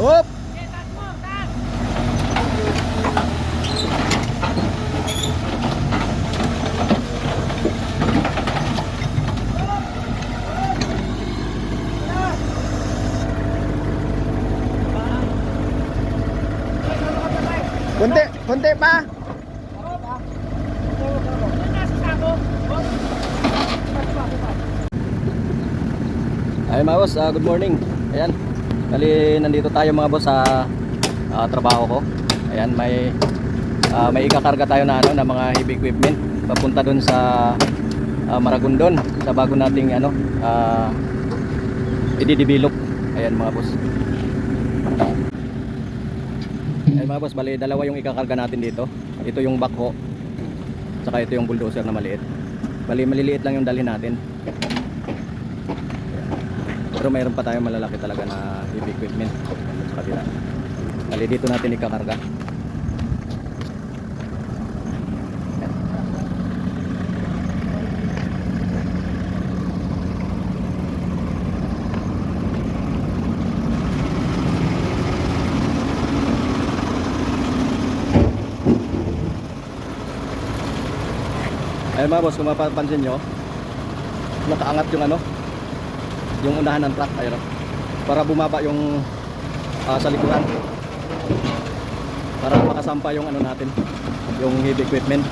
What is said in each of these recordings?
Hop! Konti pa. Ay mga boss, good morning. Ayan. Bali nandito tayo mga boss sa trabaho ko. Ayan, may ikakarga tayo na na mga heavy equipment papunta doon sa Maragondon sa bago nating i-develop. Ayan mga boss. Ay mga boss, bali dalawa yung ikakarga natin dito. Ito yung backhoe, saka ito yung bulldozer na maliit. Bali maliliit lang yung dalhin natin. Pero mayroon pa tayong malalaki talaga na heavy equipment sa kabila. Bali dito natin ikakarga. Ayun mga boss, kung mapapansin nyo, nakaangat yung yung unahan ng truck, ayun, para bumaba yung sa likuran, para makasampa yung natin, yung heavy equipment.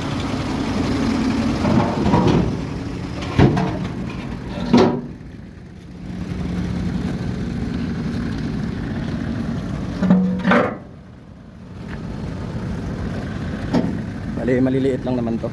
Maliliit lang naman to.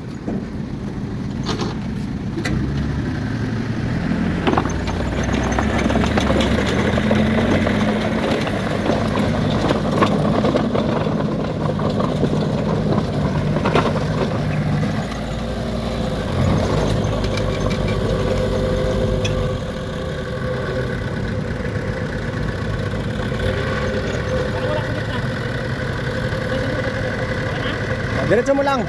Diretso mo lang.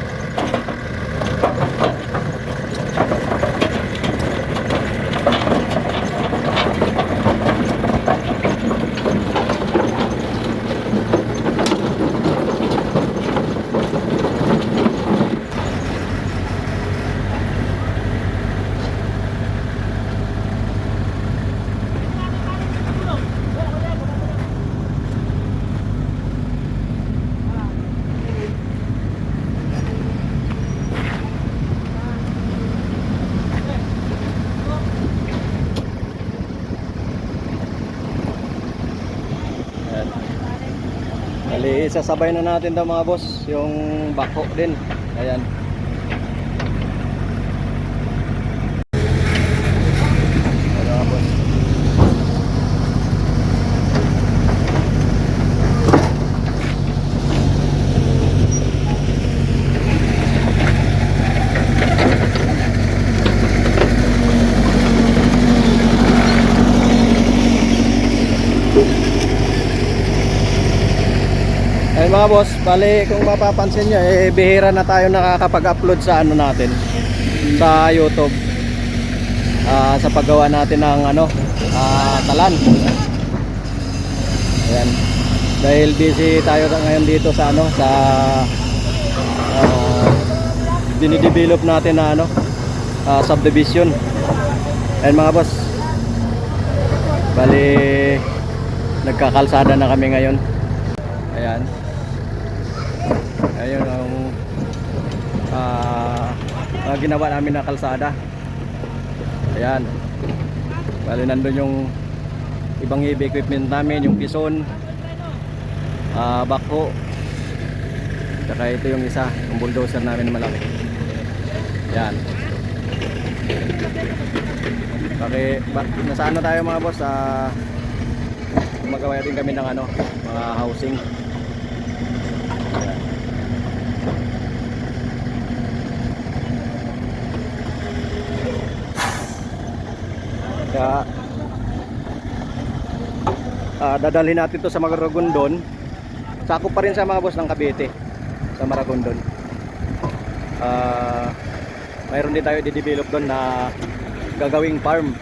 Bali, sasabay na natin daw mga boss yung backhoe din. Ayan. Ayan mga boss. Ayun mga boss, bali kung mapapansin nyo, bihira na tayo nakakapag-upload sa natin, sa YouTube, sa paggawa natin ng talan. Ayan. Dahil busy tayo ngayon dito sa dinidevelop natin na subdivision. Ayun mga boss, bali nagkakalsada na kami ngayon. Ayan. Ayun ang ginawa namin na kalsada. Ayan. Bali nandun yung ibang heavy equipment namin, yung pison, backhoe, saka ito yung isa, yung bulldozer namin na malaki. Ayan. Nasa tayo mga boss, magawa din kami ng mga housing. Ayan. Kaya dadalhin natin to sa Maragondon. Sakop pa rin sa mga boss ng Cavite, sa Maragondon. Mayroon din tayo i-develop doon na gagawing farm.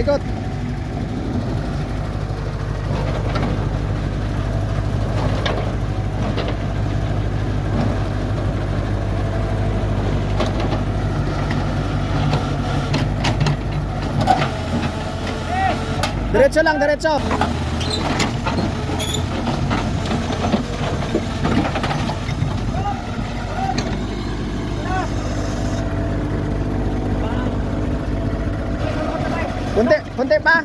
ikot. Diretso lang, diretso. Kunti, kunti pa.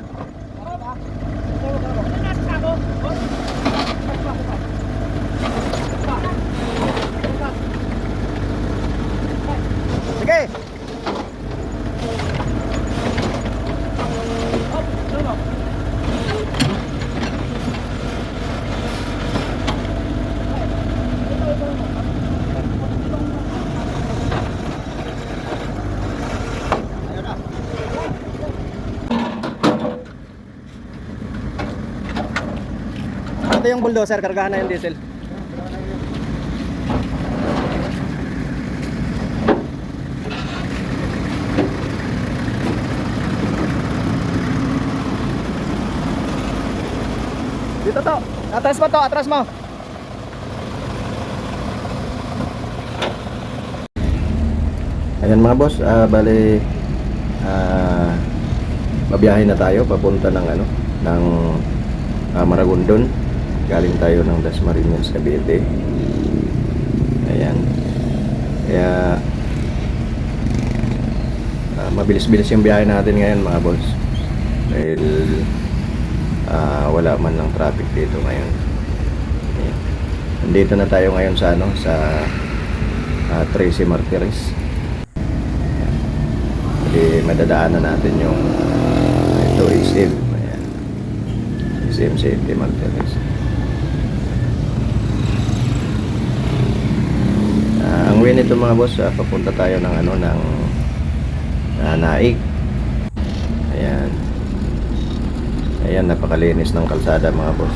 Sige. Ito yung bulldozer, kargahan na yung diesel. Dito to, atras mo to, atras mo. Ayan mga boss, bali mabiyahe na tayo papunta ng ano, ng Maragondon. Galing tayo ng Dasmariñas, Cavite. Ayan. Kaya mabilis-bilis yung biyahe natin ngayon mga boss. Dahil wala man ng traffic dito ngayon. Ayan. Nandito na tayo ngayon sa ano, sa Tracy Martires. Jadi madadaanan natin yung ito SM. Ayan. SM City Martires. Ang way nito mga boss, papunta tayo ng ano, ng Naik. Ayan. Ayan, napakalinis ng kalsada mga boss.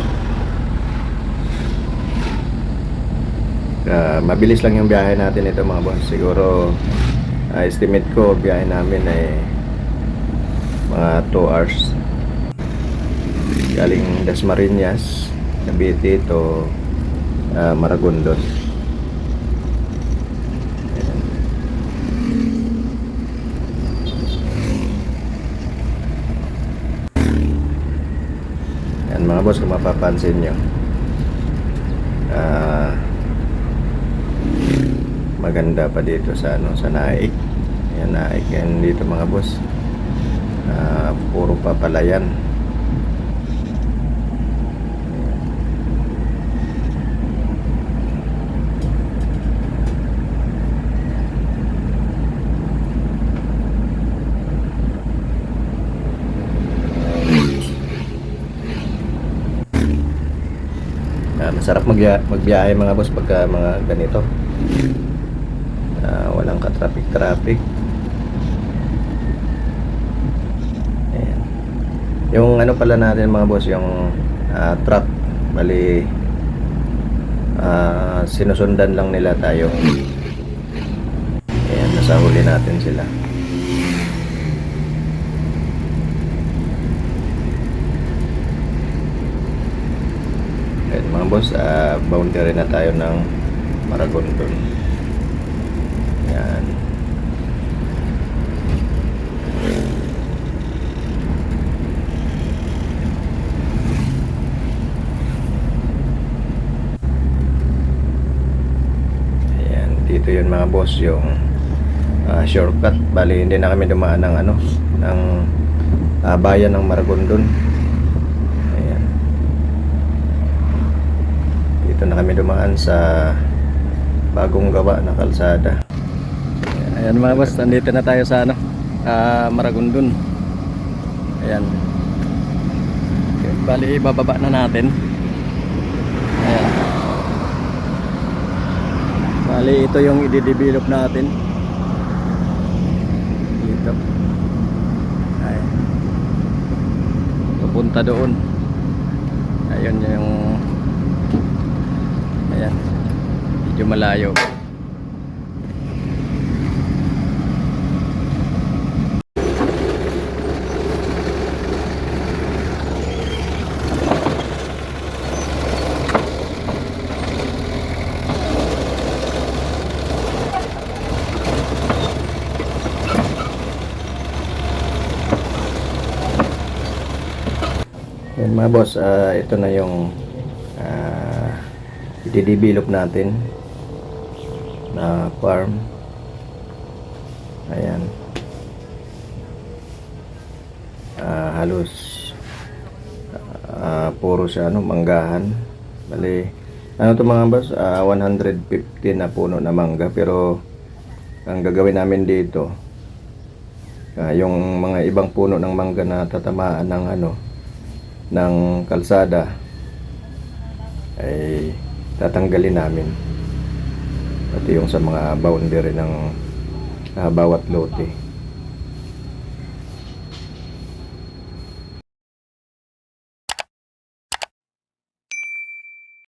Mabilis lang yung biyahe natin ito mga boss. Siguro estimate ko biyahe namin ay mga 2 hours. Galing Dasmariñas, Cavite to Maragondon. Mga boss, kung mapapansin nyo, maganda pa dito sa ano, sa Naik. Ayan, Naik yan dito mga boss. Puro papalayan. Masarap magbiyahe mga boss pagka mga ganito. Walang ka-traffic. Ayan. Yung ano pala natin mga boss, yung truck, bali sinusundan lang nila tayo. Ayan, nasa huli natin sila. Mga boss, boundary na tayo ng Maragondon. Yan. Ayan, dito yun mga boss, yung shortcut. Bali hindi na kami dumaan ng ano, ng bayan ng Maragondon. Dito na kami dumaan sa bagong gawa na kalsada. Ayan mga boss, nandito na tayo sa ano, Maragondon. Ayan. Okay, bali bababa na natin. Ayan. Bali ito yung i-develop natin. Dito. Ayan. Pupunta doon. Ayun yung, ayan, medyo malayo. Ayan mga boss, ito na yung i-develop natin na farm. Ayan. Halos puro siya manggahan. Bali, ano to mga boss, 150 na puno na mangga, pero ang gagawin namin dito, yung mga ibang puno ng mangga na tatamaan ng ng kalsada ay tatanggalin namin, pati yung sa mga boundary ng bawat lote.